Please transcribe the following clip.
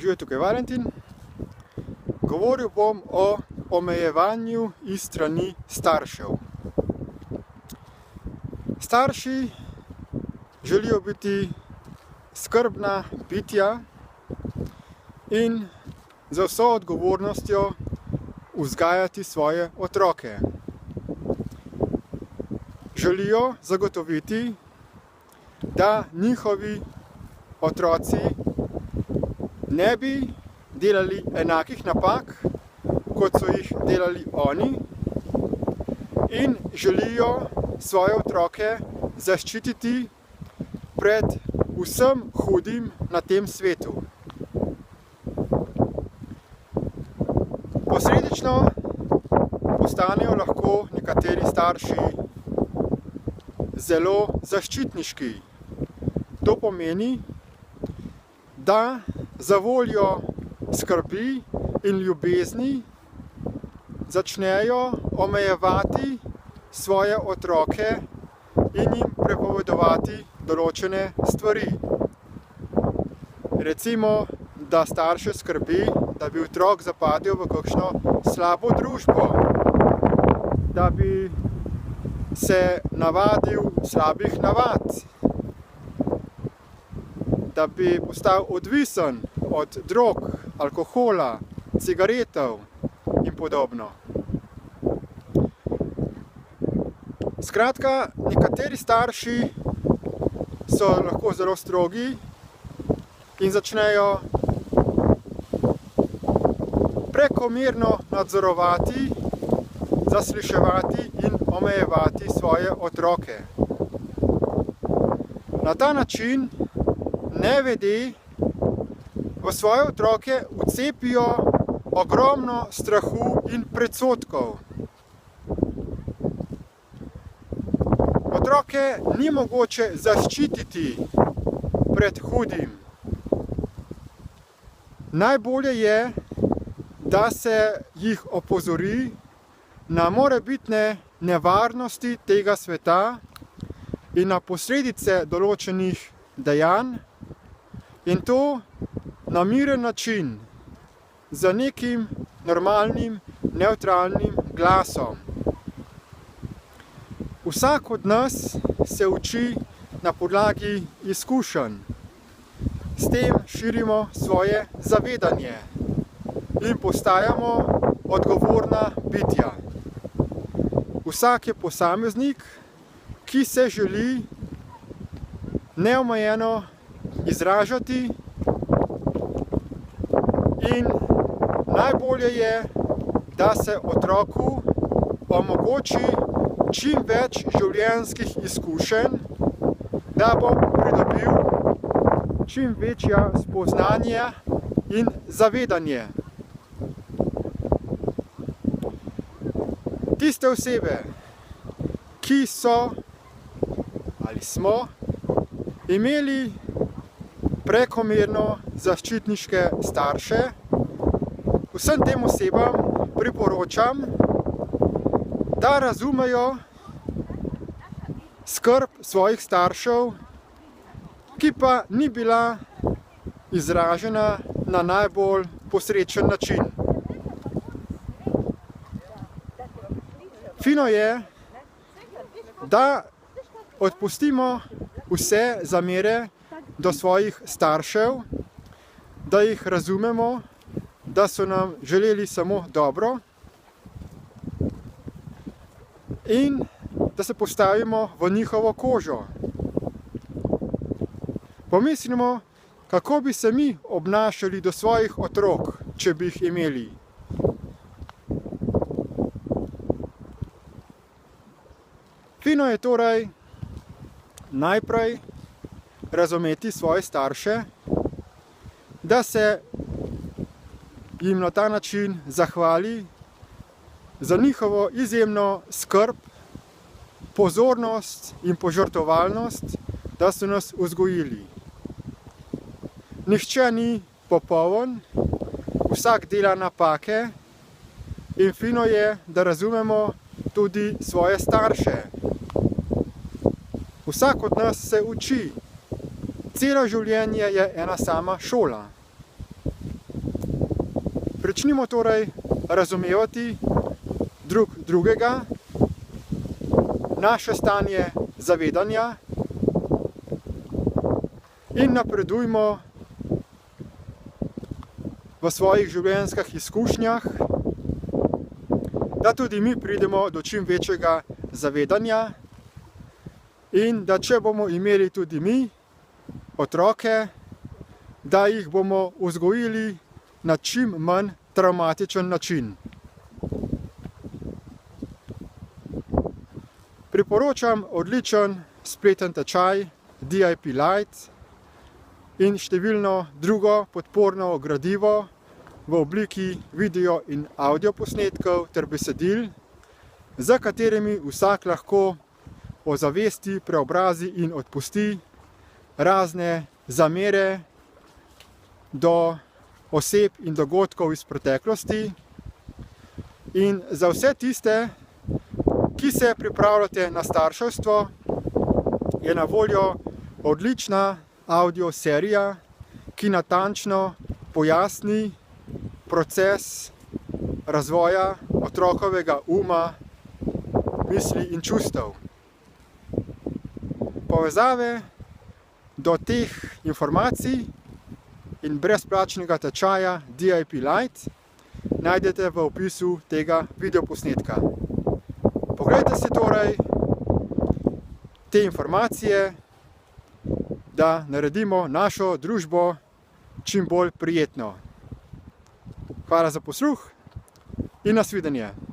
Živijo, tukaj Valentin. Govoril bom o omejevanju iz strani staršev. Starši želijo biti skrbna bitja in z vso odgovornostjo vzgajati svoje otroke. Želijo zagotoviti, da njihovi otroci ne bi delali enakih napak, kot so jih delali oni, in želijo svoje otroke zaščititi pred vsem hudim na tem svetu. Posledično postanejo lahko nekateri starši zelo zaščitniški. To pomeni, da zavoljo skrbi in ljubezni začnejo omejevati svoje otroke in jim prepovedovati določene stvari. Recimo, da starše skrbi, da bi otrok zapadel v kakšno slabo družbo, da bi se navadil slabih navad, da bi postal odvisen od drog, alkohola, cigaretov in podobno. Skratka, nekateri starši so lahko zelo strogi in začnejo prekomerno nadzorovati, zasliševati in omejevati svoje otroke. Na ta način nevede v svoje otroke vcepijo ogromno strahu in predsodkov. Otroke ni mogoče zaščititi pred hudim. Najbolje je, da se jih opozori na morebitne nevarnosti tega sveta in na posledice določenih dejanj, in to na miren način, z nekim normalnim, nevtralnim glasom. Vsak od nas se uči na podlagi izkušenj. S tem širimo svoje zavedanje in postajamo odgovorna bitja. Vsak je posameznik, ki se želi neomejeno izražati, in najbolje je, da se otroku omogoči čim več življenjskih izkušenj, da bo pridobil čim večja spoznanja in zavedanje. Tiste osebe, ki so ali smo imeli prekomerno zaščitniške starše, vsem tem osebam priporočam, da razumejo skrb svojih staršev, ki pa ni bila izražena na najbolj posrečen način. Fino je, da odpustimo vse zamere do svojih staršev, da jih razumemo, da so nam želeli samo dobro in da se postavimo v njihovo kožo. Pomislimo, kako bi se mi obnašali do svojih otrok, če bi jih imeli. Fino je torej najprej razumeti svoje starše, da se jim na ta način zahvali za njihovo izjemno skrb, pozornost in požrtvovalnost, da so nas vzgojili. Nihče ni popoln, vsak dela napake in fino je, da razumemo tudi svoje starše. Vsak od nas se uči. Celo življenje je ena sama šola. Pričnimo torej razumevati drug drugega, naše stanje zavedanja in napredujmo v svojih življenjskih izkušnjah, da tudi mi pridemo do čim večjega zavedanja in da če bomo imeli tudi mi otroke, da jih bomo vzgojili na čim manj travmatičen način. Priporočam odličen spleten tečaj DIP Lite in številno drugo podporno gradivo v obliki video in audio posnetkov ter besedil, za katerimi vsak lahko ozavesti, preobrazi in odpusti razne zamere do oseb in dogodkov iz preteklosti. In za vse tiste, ki se pripravljate na starševstvo, je na voljo odlična audio serija, ki natančno pojasni proces razvoja otrokovega uma, misli in čustev. Povezave do teh informacij in brezplačnega tečaja DIP Lite najdete v opisu tega videoposnetka. Poglejte si torej te informacije, da naredimo našo družbo čim bolj prijetno. Hvala za posluh in nasvidenje!